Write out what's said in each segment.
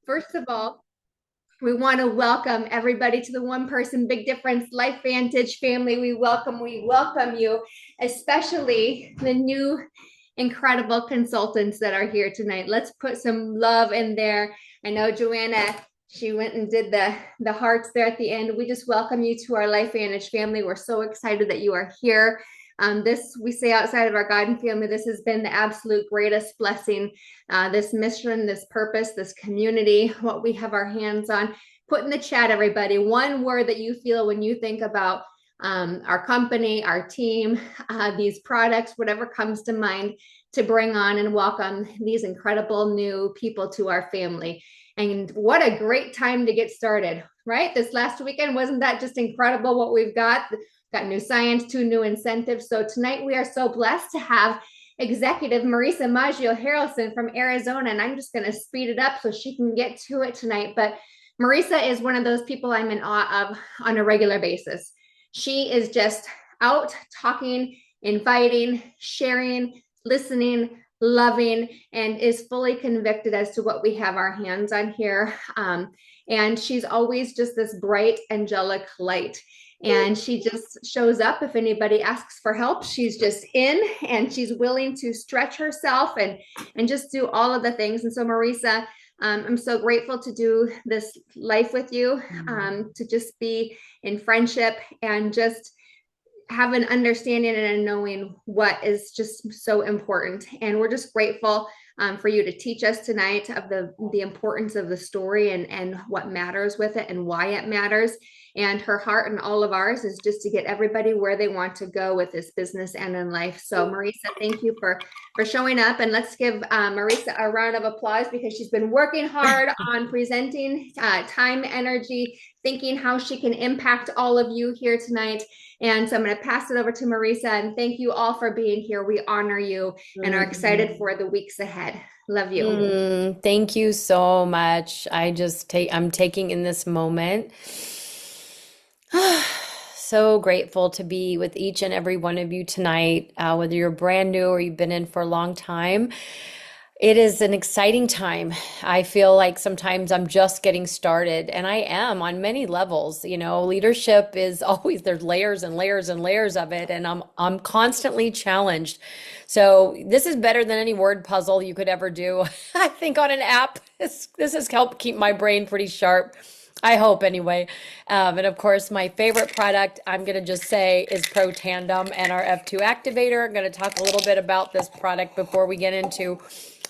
First of all, we want to welcome everybody to the One Person Big Difference Life Vantage family. We welcome you, especially the new incredible consultants that are here tonight. Let's put some love in there. I know Joanna, she went and did the hearts there at the end. We just welcome you to our Life Vantage family. We're so excited that you are here. This we say outside of our God and family, this has been the absolute greatest blessing. This mission, this purpose, this community, what we have our hands on. Put in the chat, everybody, one word that you feel when you think about our company, our team, these products, whatever comes to mind, to bring on and welcome these incredible new people to our family. And what a great time to get started, right? This last weekend, wasn't that just incredible what we've got? Got new science, 2 new incentives. So tonight we are so blessed to have Executive Marisa Maggio Harrelson from Arizona. And I'm just going to speed it up so she can get to it tonight. But Marisa is one of those people I'm in awe of on a regular basis. She is just out talking, inviting, sharing, listening, loving, and is fully convicted as to what we have our hands on here. And she's always just this bright, angelic light. And she just shows up if anybody asks for help. She's just in, and she's willing to stretch herself and just do all of the things. And so, Marisa, I'm so grateful to do this life with you, to just be in friendship and just have an understanding and a knowing what is just so important. And we're just grateful for you to teach us tonight of the importance of the story and what matters with it and why it matters. And her heart and all of ours is just to get everybody where they want to go with this business and in life. So Marisa, thank you for showing up. And let's give Marisa a round of applause because she's been working hard on presenting time, energy, thinking how she can impact all of you here tonight. And so I'm going to pass it over to Marisa, and thank you all for being here. We honor you and are excited for the weeks ahead. Love you. Thank you so much. I'm taking in this moment. So grateful to be with each and every one of you tonight, whether you're brand new or you've been in for a long time. It is an exciting time. I feel like sometimes I'm just getting started, and I am on many levels. You know, leadership is always there's layers and layers and layers of it, and I'm constantly challenged. So this is better than any word puzzle you could ever do. I think on an app, this has helped keep my brain pretty sharp. I hope anyway. And of course, my favorite product, I'm going to just say, is Pro Tandem and our F2 activator. I'm going to talk a little bit about this product before we get into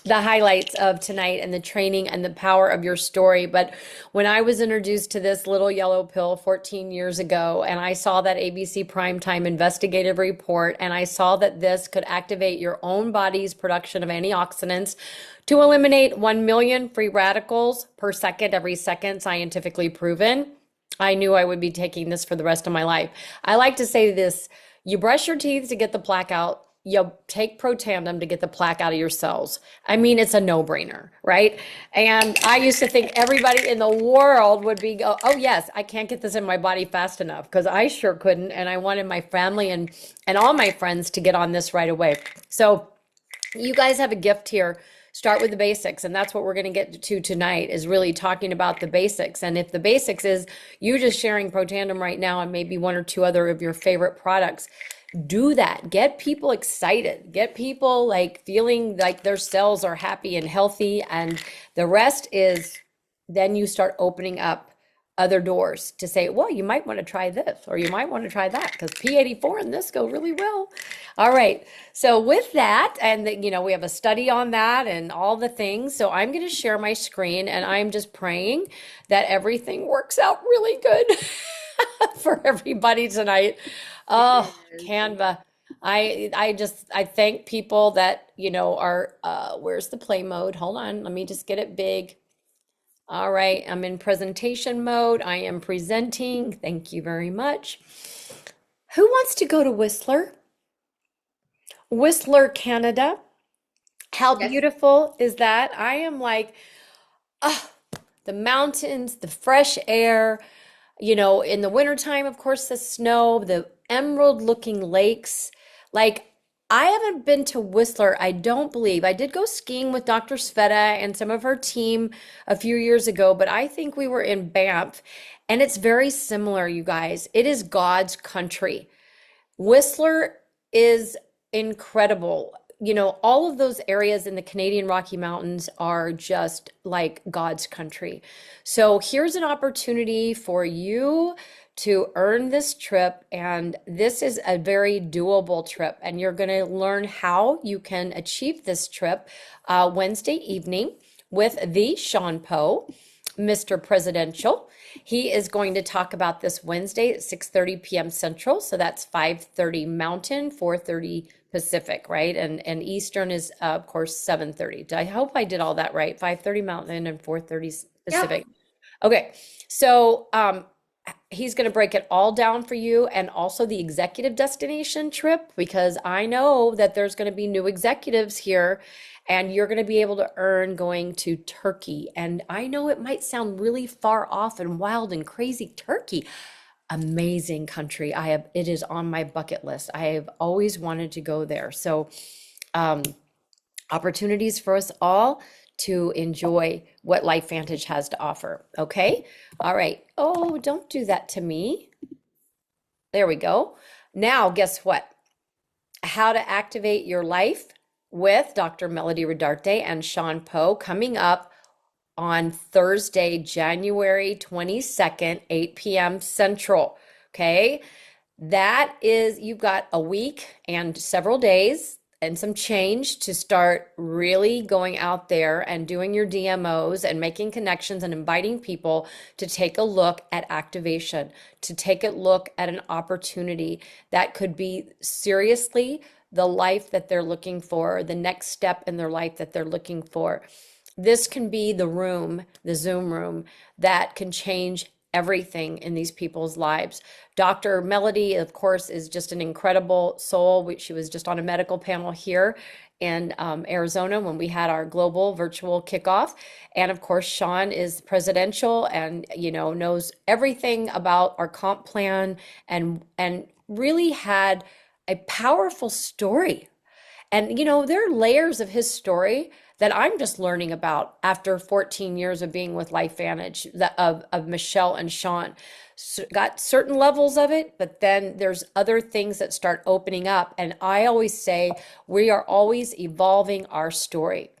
the highlights of tonight and the training and the power of your story. But when I was introduced to this little yellow pill 14 years ago, and I saw that ABC Primetime investigative report, and I saw that this could activate your own body's production of antioxidants to eliminate 1 million free radicals per second, every second, scientifically proven, I knew I would be taking this for the rest of my life. I like to say this: you brush your teeth to get the plaque out. You take Protandim to get the plaque out of your cells. I mean, it's a no-brainer, right? And I used to think everybody in the world would be, oh yes, I can't get this in my body fast enough, because I sure couldn't. And I wanted my family and all my friends to get on this right away. So you guys have a gift here. Start with the basics, and that's what we're going to get to tonight, is really talking about the basics. And if the basics is you just sharing Protandim right now and maybe one or two other of your favorite products, do that. Get people excited. Get people like feeling like their cells are happy and healthy. And the rest is then you start opening up other doors to say, well, you might want to try this or you might want to try that because P84 and this go really well. All right. So with that, and we have a study on that and all the things. So I'm going to share my screen, and I'm just praying that everything works out really good for everybody tonight. Oh, Canva. I thank people that, are where's the play mode? Hold on, let me just get it big. All right, I'm in presentation mode. I am presenting. Thank you very much. Who wants to go to Whistler? Whistler, Canada. How Yes. beautiful is that? I am like, oh, the mountains, the fresh air, in the wintertime, of course, the snow, the emerald looking lakes. Like, I haven't been to Whistler, I don't believe. I did go skiing with Dr. Sveta and some of her team a few years ago, but I think we were in Banff, and it's very similar, you guys. It is God's country. Whistler is incredible. You know, all of those areas in the Canadian Rocky Mountains are just like God's country. So here's an opportunity for you to earn this trip, and this is a very doable trip, and you're going to learn how you can achieve this trip Wednesday evening with the Sean Poe, Mr. Presidential. He is going to talk about this Wednesday at 6:30 p.m. Central. So that's 5:30 Mountain, 4:30 Pacific, right? And Eastern is, of course, 7:30. I hope I did all that right. 5:30 Mountain and 4:30 Yep. Pacific. Okay. So he's going to break it all down for you, and also the executive destination trip, because I know that there's going to be new executives here, and you're going to be able to earn going to Turkey. And I know it might sound really far off and wild and crazy. Turkey, amazing country. It is on my bucket list. I have always wanted to go there. So, um, opportunities for us all to enjoy what LifeVantage has to offer. Okay. All right. Oh, don't do that to me. There we go. Now, guess what? How to activate your life with Dr. Melody Rodarte and Sean Poe coming up on Thursday, January 22nd, 8 p.m. Central. Okay. That is, you've got a week and several days and some change to start really going out there and doing your DMOs and making connections and inviting people to take a look at activation, to take a look at an opportunity that could be seriously the life that they're looking for, the next step in their life that they're looking for. This can be the room, the Zoom room, that can change everything in these people's lives. Dr. Melody, of course, is just an incredible soul. She was just on a medical panel here in Arizona when we had our global virtual kickoff. And of course, Sean is presidential and, you know, knows everything about our comp plan, and really had a powerful story. And, you know, there are layers of his story that I'm just learning about after 14 years of being with LifeVantage, of Michelle and Sean. So got certain levels of it, but then there's other things that start opening up. And I always say we are always evolving our story.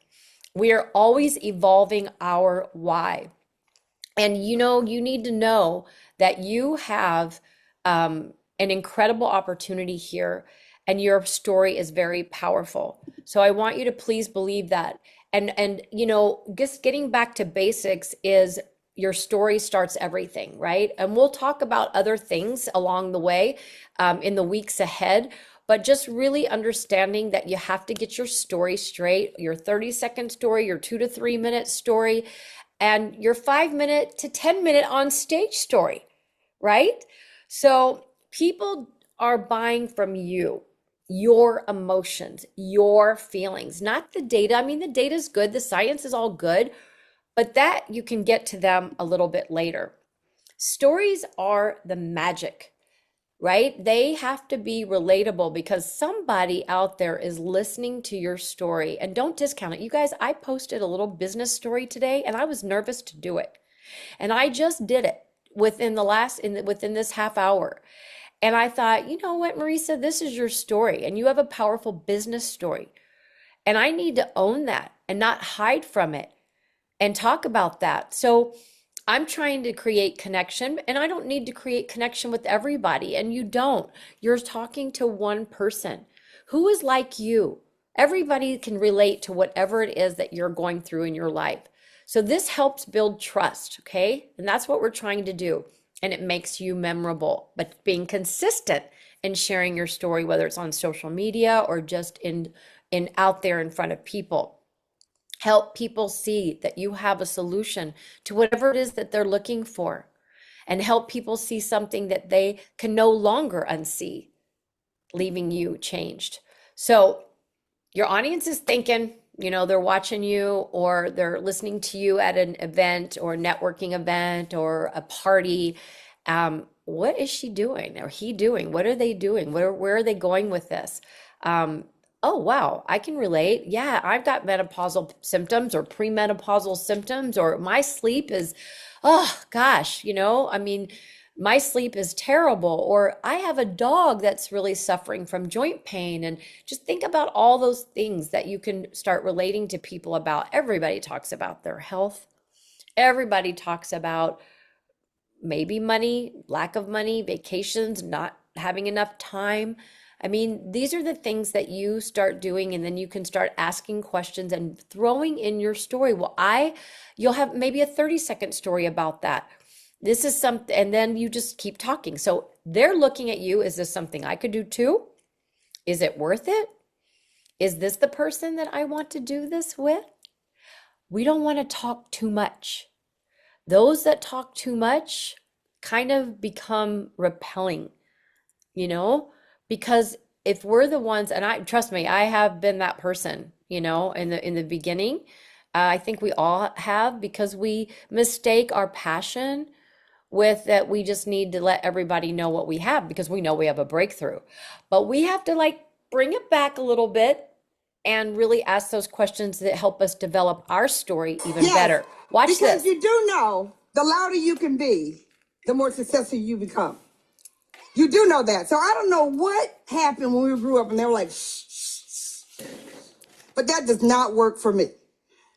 We are always evolving our why. And you know, you need to know that you have an incredible opportunity here, and your story is very powerful. So I want you to please believe that. And you know, just getting back to basics is your story starts everything, right? And we'll talk about other things along the way in the weeks ahead. But just really understanding that you have to get your story straight, your 30-second story, your 2 to 3 minute story, and your 5 minute to 10 minute on stage story, right? So people are buying from you, your emotions, your feelings, not the data. I mean, the data is good, the science is all good, but that you can get to them a little bit later. Stories are the magic, right? They have to be relatable because somebody out there is listening to your story. And don't discount it. You guys, I posted a little business story today and I was nervous to do it. And I just did it within this half hour. And I thought, you know what, Marisa, this is your story and you have a powerful business story. And I need to own that and not hide from it and talk about that. So I'm trying to create connection, and I don't need to create connection with everybody. And you don't. You're talking to one person who is like you. Everybody can relate to whatever it is that you're going through in your life. So this helps build trust, okay? And that's what we're trying to do. And it makes you memorable, but being consistent in sharing your story, whether it's on social media or just in out there in front of people. Help people see that you have a solution to whatever it is that they're looking for, and help people see something that they can no longer unsee, leaving you changed. So your audience is thinking, you know, they're watching you or they're listening to you at an event or networking event or a party. What is she doing or he doing? What are they doing? Where are they going with this? oh, wow, I can relate. Yeah, I've got menopausal symptoms or premenopausal symptoms, or my sleep is, oh gosh, I mean, my sleep is terrible, or I have a dog that's really suffering from joint pain. And just think about all those things that you can start relating to people about. Everybody talks about their health. Everybody talks about maybe money, lack of money, vacations, not having enough time. I mean, these are the things that you start doing, and then you can start asking questions and throwing in your story. You'll have maybe a 30-second story about that. This is something, and then you just keep talking. So they're looking at you. Is this something I could do too? Is it worth it? Is this the person that I want to do this with? We don't want to talk too much. Those that talk too much kind of become repelling, you know, because if we're the ones, and I trust me, I have been that person, in the beginning. I think we all have, because we mistake our passion with that we just need to let everybody know what we have because we know we have a breakthrough. But we have to like bring it back a little bit and really ask those questions that help us develop our story even Yes, better. Watch because this. you do know the louder you can be, the more successful you become. You do know that. So I don't know what happened when we grew up and they were like, shh, shh, shh. But that does not work for me.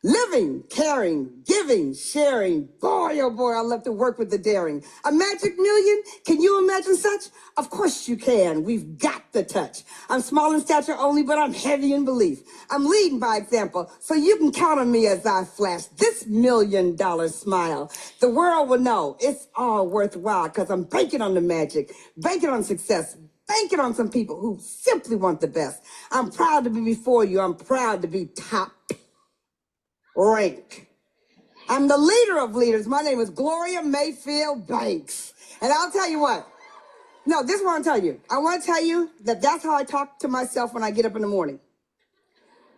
Living, caring, giving, sharing. Boy, oh boy, I love to work with the daring. A magic million? Can you imagine such? Of course you can. We've got the touch. I'm small in stature only, but I'm heavy in belief. I'm leading by example, so you can count on me as I flash this $1,000,000 smile. The world will know it's all worthwhile because I'm banking on the magic, banking on success, banking on some people who simply want the best. I'm proud to be before you. I'm proud to be top rank. I'm the leader of leaders. My name is Gloria Mayfield Banks. And I'll tell you what. No, this is what I'm telling you. I want to tell you that that's how I talk to myself when I get up in the morning.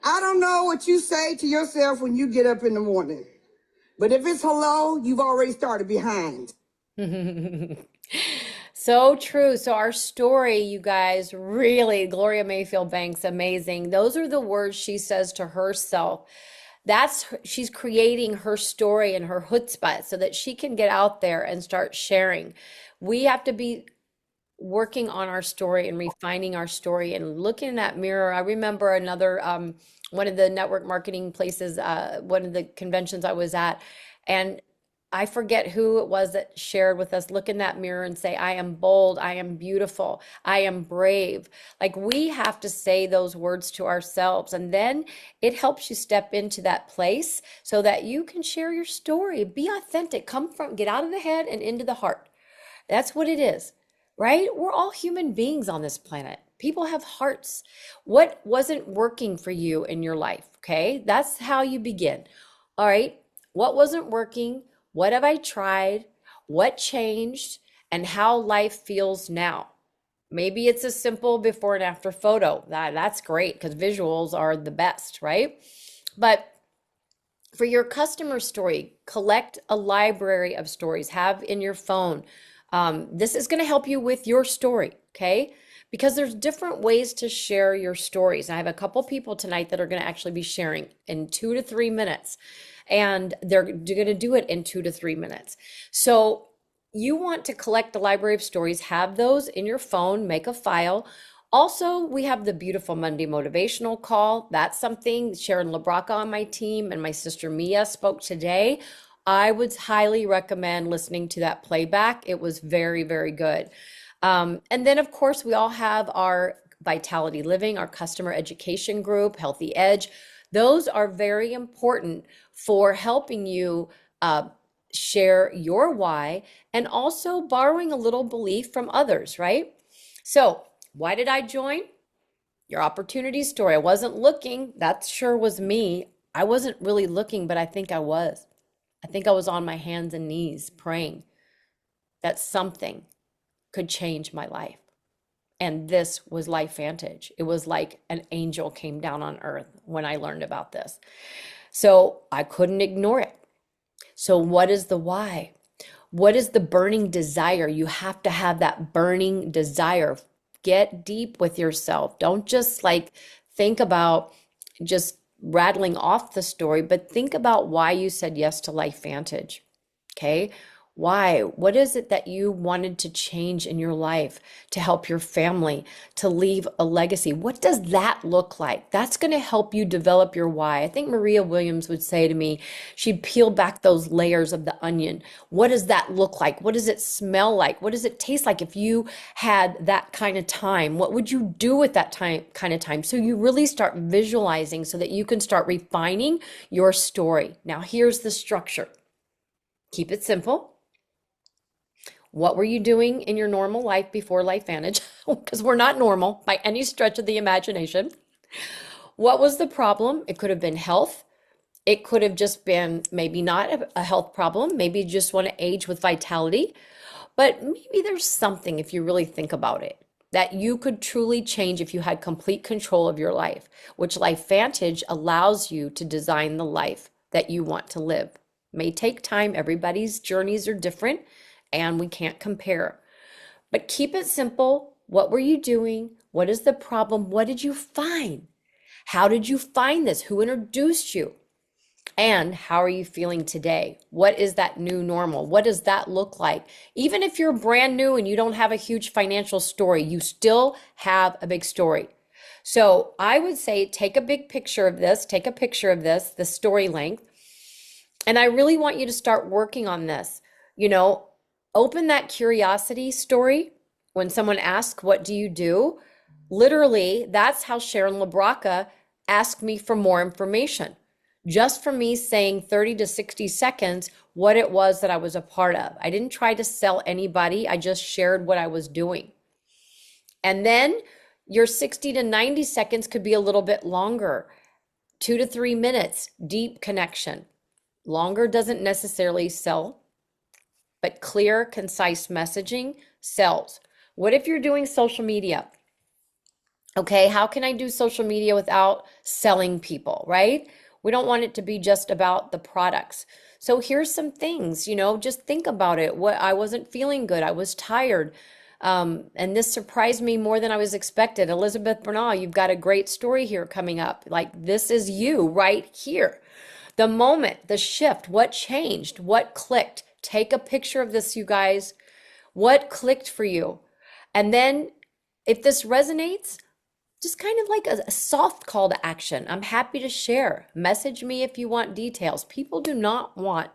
I don't know what you say to yourself when you get up in the morning. But if it's hello, you've already started behind. So true. So our story, you guys, really, Gloria Mayfield Banks, amazing. Those are the words she says to herself. She's creating her story and her chutzpah so that she can get out there and start sharing. We have to be working on our story and refining our story and looking in that mirror. I remember another one of the network marketing places, one of the conventions I was at, and I forget who it was that shared with us, look in that mirror and say, I am bold, I am beautiful, I am brave. Like we have to say those words to ourselves. And then it helps you step into that place so that you can share your story. Be authentic. Get out of the head and into the heart. That's what it is, right? We're all human beings on this planet. People have hearts. What wasn't working for you in your life? Okay. That's how you begin. All right. What wasn't working? What have I tried? What changed? And how life feels now? Maybe it's a simple before and after photo. That's great because visuals are the best, right? But for your customer story, collect a library of stories, have in your phone. This is going to help you with your story, okay? Because there's different ways to share your stories. And I have a couple people tonight that are going to actually be sharing in 2 to 3 minutes. And they're going to do it in 2 to 3 minutes. So you want to collect the library of stories, have those in your phone, make a file. Also, we have the Beautiful Monday motivational call. That's something Sharon LaBraca on my team and my sister Mia spoke today. I would highly recommend listening to that playback. It was very, very good. And then, of course, we all have our Vitality Living, our customer education group, Healthy Edge. Those are very important for helping you share your why and also borrowing a little belief from others, right? So, why did I join? Your opportunity story. I wasn't looking. That sure was me. I wasn't really looking, but I think I was. I think I was on my hands and knees praying that something could change my life. And this was LifeVantage. It was like an angel came down on earth when I learned about this. So I couldn't ignore it. So what is the why? What is the burning desire? You have to have that burning desire. Get deep with yourself. Don't just like think about just rattling off the story, but think about why you said yes to LifeVantage. Okay. Why? What is it that you wanted to change in your life to help your family, to leave a legacy? What does that look like? That's going to help you develop your why. I think Maria Williams would say to me, she'd peel back those layers of the onion. What does that look like? What does it smell like? What does it taste like if you had that kind of time? What would you do with that kind of time? So you really start visualizing so that you can start refining your story. Now, here's the structure. Keep it simple. What were you doing in your normal life before LifeVantage? Because we're not normal by any stretch of the imagination. What was the problem? It could have been health. It could have just been maybe not a health problem. Maybe you just want to age with vitality. But maybe there's something, if you really think about it, that you could truly change if you had complete control of your life, which LifeVantage allows you to design the life that you want to live. May take time. Everybody's journeys are different and we can't compare. But keep it simple. What were you doing? What is the problem? What did you find? How did you find this? Who introduced you? And how are you feeling today? What is that new normal? What does that look like? Even if you're brand new and you don't have a huge financial story, you still have a big story. So I would say take a big picture of this, take a picture of this, the story length. And I really want you to start working on this. Open that curiosity story. When someone asks, what do you do? Literally, that's how Sharon LaBrocca asked me for more information. Just for me saying 30 to 60 seconds what it was that I was a part of. I didn't try to sell anybody. I just shared what I was doing. And then your 60 to 90 seconds could be a little bit longer. 2 to 3 minutes, deep connection. Longer doesn't necessarily sell, but clear, concise messaging sells. What if you're doing social media? Okay, how can I do social media without selling people, right? We don't want it to be just about the products. So here's some things, just think about it. I wasn't feeling good. I was tired. And this surprised me more than I was expected. Elizabeth Bernal, you've got a great story here coming up. Like, this is you right here. The moment, the shift, what changed, what clicked. Take a picture of this, you guys. What clicked for you? And then if this resonates, just kind of like a soft call to action. I'm happy to share. Message me if you want details. People do not want,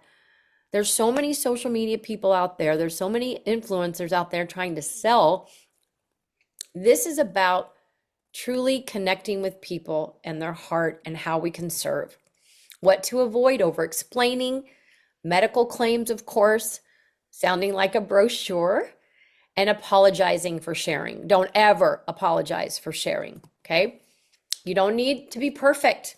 there's so many social media people out there. There's so many influencers out there trying to sell. This is about truly connecting with people and their heart and how we can serve. What to avoid: over explaining, medical claims, of course, sounding like a brochure, and apologizing for sharing. Don't ever apologize for sharing, okay? You don't need to be perfect.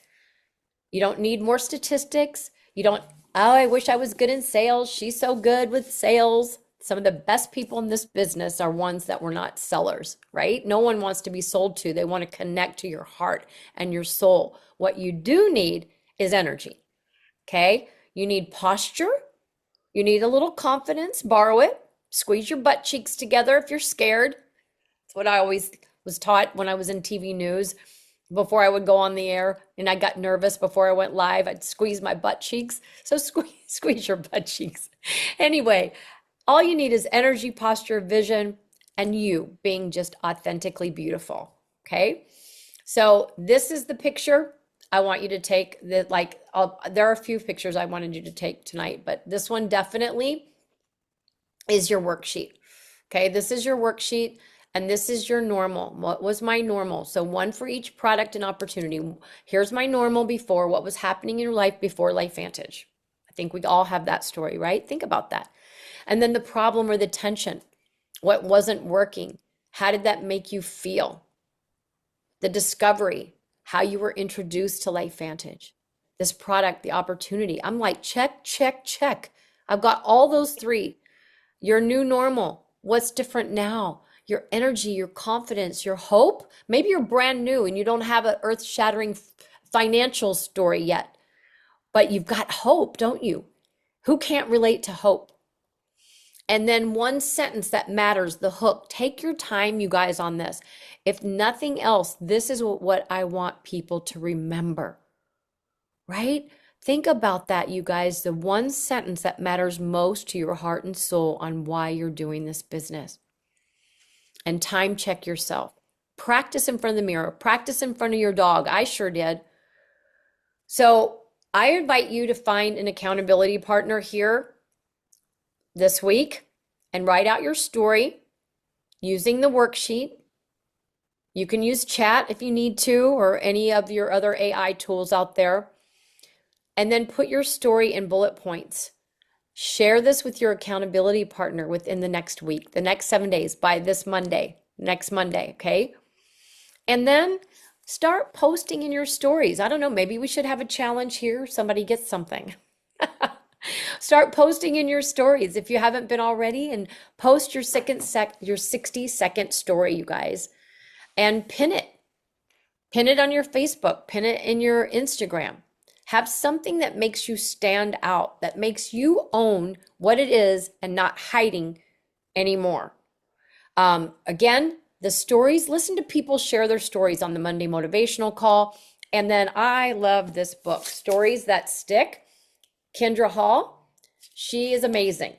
You don't need more statistics. Oh, I wish I was good in sales. She's so good with sales. Some of the best people in this business are ones that were not sellers, right? No one wants to be sold to. They want to connect to your heart and your soul. What you do need is energy, okay? You need posture. You need a little confidence. Borrow it. Squeeze your butt cheeks together if you're scared. That's what I always was taught when I was in TV news. Before I would go on the air and I got nervous before I went live, I'd squeeze my butt cheeks. So squeeze your butt cheeks. Anyway, all you need is energy, posture, vision, and you being just authentically beautiful, okay? So this is the picture I want you to take. There are a few pictures I wanted you to take tonight, but this one definitely is your worksheet. Okay, this is your worksheet and this is your normal. What was my normal? So one for each product and opportunity. Here's my normal before, what was happening in your life before LifeVantage. I think we all have that story, right? Think about that. And then the problem or the tension. What wasn't working? How did that make you feel? The discovery, how you were introduced to LifeVantage. This product, the opportunity. I'm like, check, check, check. I've got all those three. Your new normal. What's different now? Your energy, your confidence, your hope. Maybe you're brand new and you don't have an earth-shattering financial story yet, but you've got hope, don't you? Who can't relate to hope? And then one sentence that matters, the hook. Take your time, you guys, on this. If nothing else, this is what I want people to remember, right? Think about that, you guys. The one sentence that matters most to your heart and soul on why you're doing this business. And time check yourself. Practice in front of the mirror. Practice in front of your dog. I sure did. So I invite you to find an accountability partner here this week and write out your story using the worksheet. You can use chat if you need to, or any of your other AI tools out there. And then put your story in bullet points. Share this with your accountability partner within the next week, the next 7 days, by this Monday, next Monday, okay? And then start posting in your stories. I don't know, maybe we should have a challenge here. Somebody gets something. Start posting in your stories if you haven't been already, and post your 60-second story, you guys, and pin it. Pin it on your Facebook, pin it in your Instagram. Have something that makes you stand out, that makes you own what it is and not hiding anymore. Again, the stories, listen to people share their stories on the Monday Motivational Call. And then I love this book, Stories That Stick. Kendra Hall, she is amazing.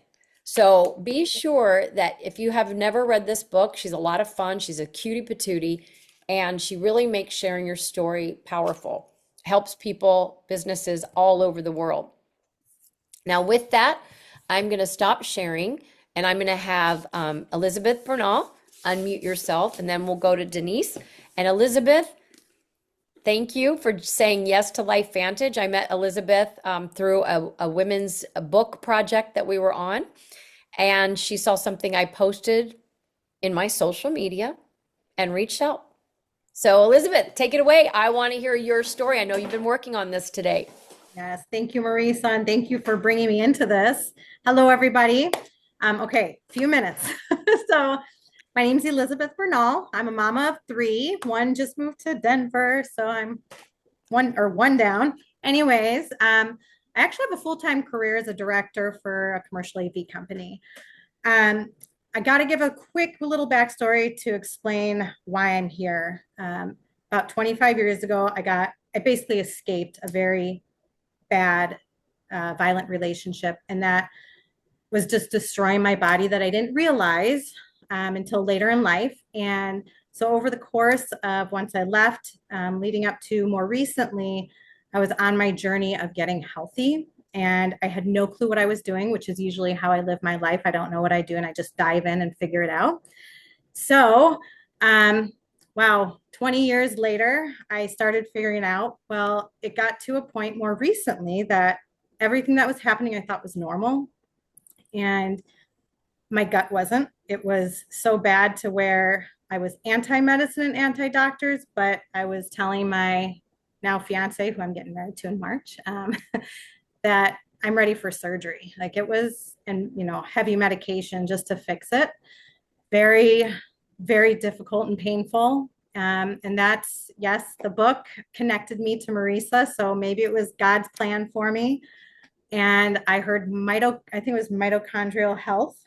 So be sure that if you have never read this book, she's a lot of fun. She's a cutie patootie, and she really makes sharing your story powerful. Helps people, businesses all over the world. Now with that, I'm going to stop sharing, and I'm going to have Elizabeth Bernal unmute yourself, and then we'll go to Denise. And Elizabeth, thank you for saying yes to LifeVantage. I met Elizabeth through a women's book project that we were on, and she saw something I posted in my social media and reached out. So Elizabeth, take it away. I want to hear your story. I know you've been working on this today. Yes, thank you, Marisa, and thank you for bringing me into this. Hello, everybody. Okay, few minutes. So my name's Elizabeth Bernal. I'm a mama of 3. One just moved to Denver, so I'm one down. Anyways, I actually have a full-time career as a director for a commercial AV company. I got to give a quick little backstory to explain why I'm here. About 25 years ago, I basically escaped a very bad, violent relationship, and that was just destroying my body that I didn't realize until later in life. And so over the course of once I left, leading up to more recently, I was on my journey of getting healthy, and I had no clue what I was doing, which is usually how I live my life. I don't know what I do, and I just dive in and figure it out. So, wow, 20 years later, I started figuring out, well, it got to a point more recently that everything that was happening I thought was normal, and my gut wasn't. It was so bad to where I was anti-medicine and anti-doctors, but I was telling my now fiance, who I'm getting married to in March, that I'm ready for surgery. Like it was, and heavy medication just to fix it. Very, very difficult and painful. And that's, yes, the book connected me to Marisa. So maybe it was God's plan for me. And I heard I think it was mitochondrial health,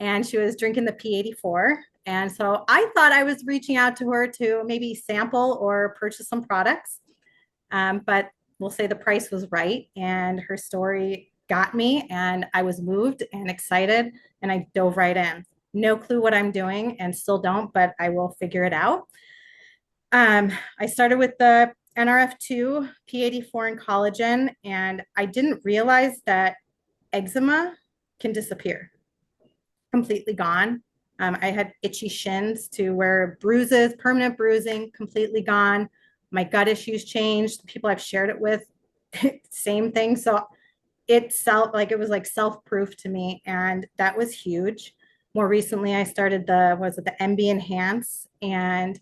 and she was drinking the P84. And so I thought I was reaching out to her to maybe sample or purchase some products. But we'll say the price was right, and her story got me, and I was moved and excited, and I dove right in. No clue what I'm doing, and still don't, but I will figure it out. I started with the NRF2, P84, and collagen, and I didn't realize that eczema can disappear. Completely gone. I had itchy shins to where bruises, permanent bruising, completely gone. My gut issues changed. The people I've shared it with, same thing. So it felt like it was like self-proof to me, and that was huge. More recently, I started the MB Enhance, and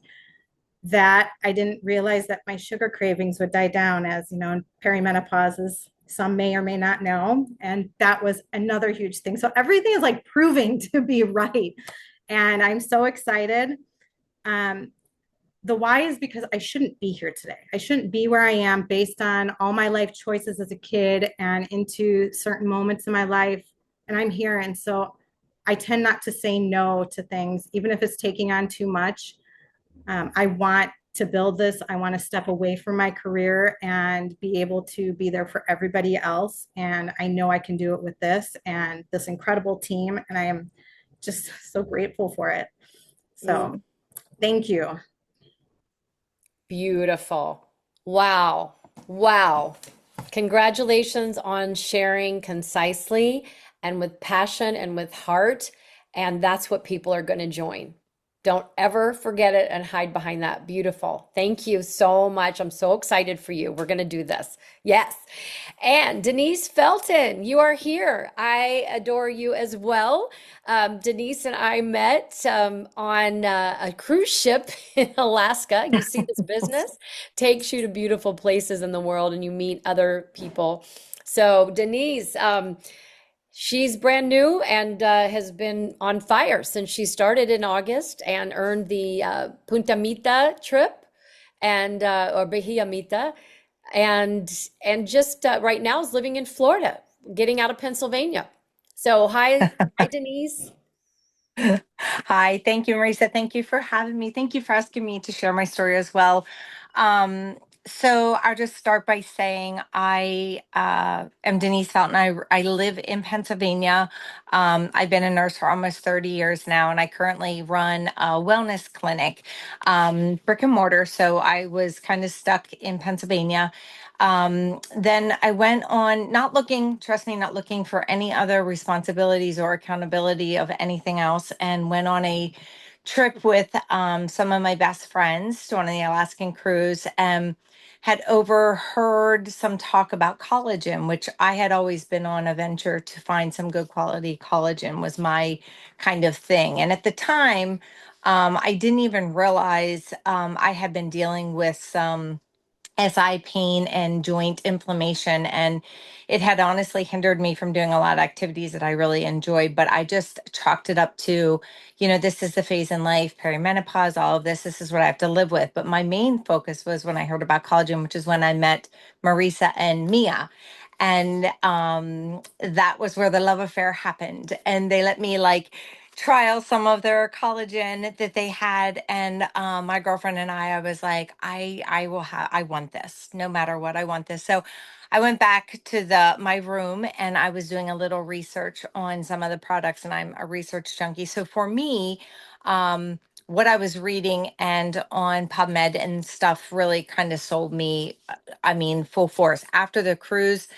that I didn't realize that my sugar cravings would die down, as perimenopause, as some may or may not know. And that was another huge thing. So everything is like proving to be right. And I'm so excited. The why is because I shouldn't be here today. I shouldn't be where I am based on all my life choices as a kid and into certain moments in my life. And I'm here. And so I tend not to say no to things, even if it's taking on too much. I want to build this. I want to step away from my career and be able to be there for everybody else. And I know I can do it with this and this incredible team. And I am just so grateful for it. So thank you. Beautiful. Wow. Wow. Congratulations on sharing concisely and with passion and with heart. And that's what people are going to join. Don't ever forget it and hide behind that. Beautiful. Thank you so much. I'm so excited for you. We're going to do this. Yes. And Denise Felton, you are here. I adore you as well. Denise and I met on a cruise ship in Alaska. You see, this business takes you to beautiful places in the world and you meet other people. So, Denise, she's brand new and has been on fire since she started in August and earned the Punta Mita trip and or Bahia Mita, and just right now is living in Florida, getting out of Pennsylvania. So hi Denise. Hi, thank you, Marisa. Thank you for having me. Thank you for asking me to share my story as well. Um, so I'll just start by saying I am Denise Felton. I live in Pennsylvania. I've been a nurse for almost 30 years now, and I currently run a wellness clinic, brick and mortar. So I was kind of stuck in Pennsylvania. Then I went on, not looking, trust me, not looking for any other responsibilities or accountability of anything else, and went on a trip with some of my best friends to one of the Alaskan cruise and had overheard some talk about collagen, which I had always been on a venture to find some good quality collagen was my kind of thing. And at the time, I didn't even realize I had been dealing with some SI pain and joint inflammation. And it had honestly hindered me from doing a lot of activities that I really enjoyed. But I just chalked it up to, this is the phase in life, perimenopause, all of this. This is what I have to live with. But my main focus was when I heard about collagen, which is when I met Marisa and Mia. And that was where the love affair happened. And they let me trial some of their collagen that they had, and my girlfriend and I was like, I want this no matter what. I want this. So I went back to the my room and I was doing a little research on some of the products, and I'm a research junkie. So for me, what I was reading and on PubMed and stuff really kind of sold me, I mean, full force. After the cruise,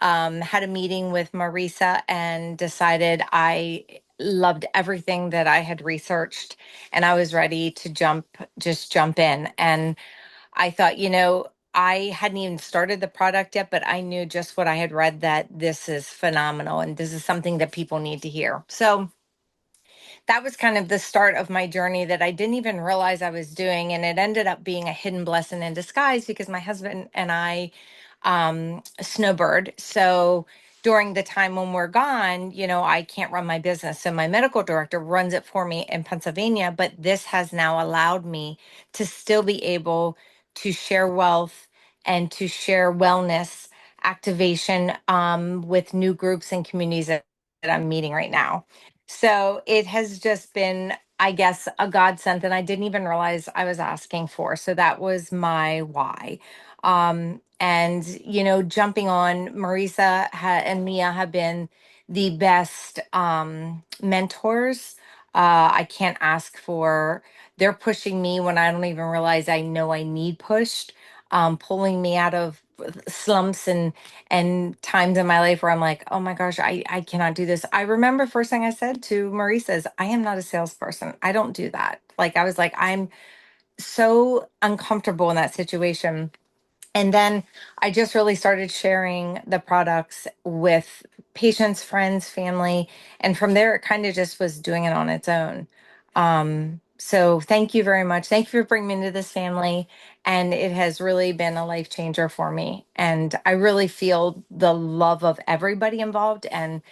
had a meeting with Marisa and decided I loved everything that I had researched, and I was ready to just jump in. And I thought, I hadn't even started the product yet, but I knew just what I had read, that this is phenomenal and this is something that people need to hear. So that was kind of the start of my journey that I didn't even realize I was doing. And it ended up being a hidden blessing in disguise because my husband and I snowbird. So during the time when we're gone, I can't run my business. So my medical director runs it for me in Pennsylvania. But this has now allowed me to still be able to share wealth and to share wellness activation with new groups and communities that I'm meeting right now. So it has just been, I guess, a godsend, and I didn't even realize I was asking for. So that was my why. And jumping on and Mia have been the best mentors. I can't ask for. They're pushing me when I don't even realize I know I need pushed, pulling me out of slumps and times in my life where I'm like, oh my gosh, I cannot do this. I remember first thing I said to Marisa is, I am not a salesperson. I don't do that. I was like, I'm so uncomfortable in that situation. And then I just really started sharing the products with patients, friends, family. And from there, it kind of just was doing it on its own. So thank you very much. Thank you for bringing me into this family. And it has really been a life changer for me. And I really feel the love of everybody involved and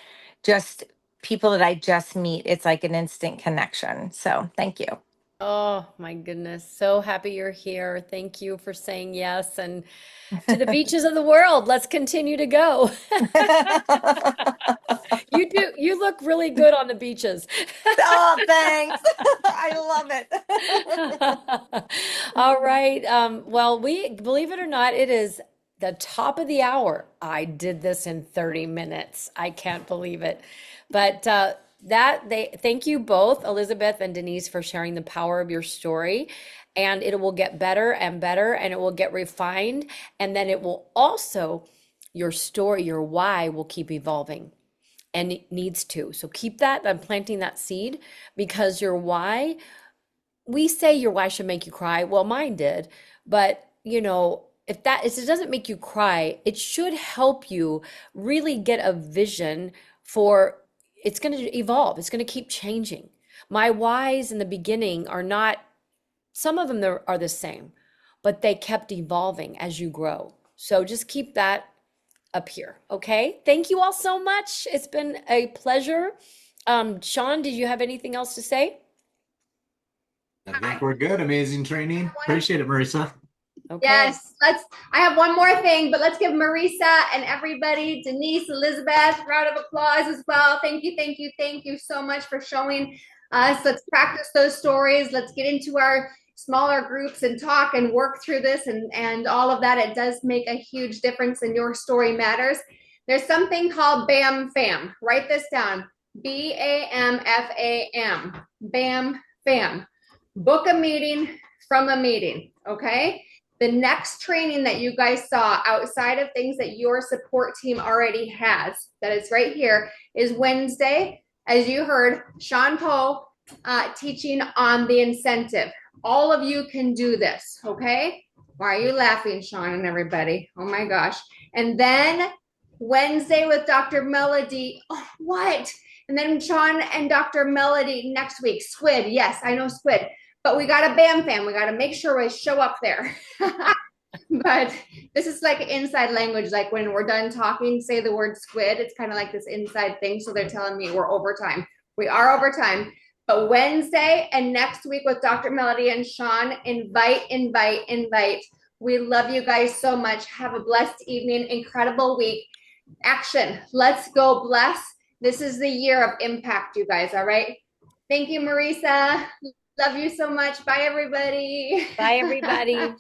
just people that I just meet. It's like an instant connection. So thank you. Oh my goodness. So happy you're here. Thank you for saying yes. And to the beaches of the world, let's continue to go. You do, you look really good on the beaches. Oh, thanks. I love it. All right. Well, we believe it or not, it is the top of the hour. I did this in 30 minutes. I can't believe it. But thank you both, Elizabeth and Denise, for sharing the power of your story. And it will get better and better, and it will get refined. And then it will also, your story, your why will keep evolving, and it needs to. So keep that. I'm planting that seed because your why, we say your why should make you cry. Well, mine did. But, if it doesn't make you cry, it should help you really get a vision for it's going to evolve. It's going to keep changing. My whys in the beginning are not, some of them are the same, but they kept evolving as you grow. So just keep that up here. Okay. Thank you all so much. It's been a pleasure. Sean, did you have anything else to say? I think we're good. Amazing training. Appreciate it, Marisa. Okay. Yes, I have one more thing, but let's give Marisa and everybody, Denise, Elizabeth, round of applause as well. Thank you, thank you, thank you so much for showing us. Let's practice those stories. Let's get into our smaller groups and talk and work through this and all of that. It does make a huge difference, and your story matters. There's something called BAM FAM. Write this down. BAMFAM. BAM FAM. Book a meeting from a meeting, okay? The next training that you guys saw outside of things that your support team already has, that is right here, is Wednesday. As you heard, Sean Poe teaching on the incentive. All of you can do this, okay? Why are you laughing, Sean and everybody? Oh my gosh. And then Wednesday with Dr. Melody. Oh, what? And then Sean and Dr. Melody next week. Squid. Yes, I know squid. But we got a BAM fam. We got to make sure we show up there. But this is like inside language. Like when we're done talking, say the word squid. It's kind of like this inside thing. So they're telling me we're overtime. We are overtime. But Wednesday and next week with Dr. Melody and Sean, invite. We love you guys so much. Have a blessed evening. Incredible week. Action. Let's go bless. This is the year of impact, you guys. All right. Thank you, Marisa. Love you so much. Bye, everybody. Bye, everybody.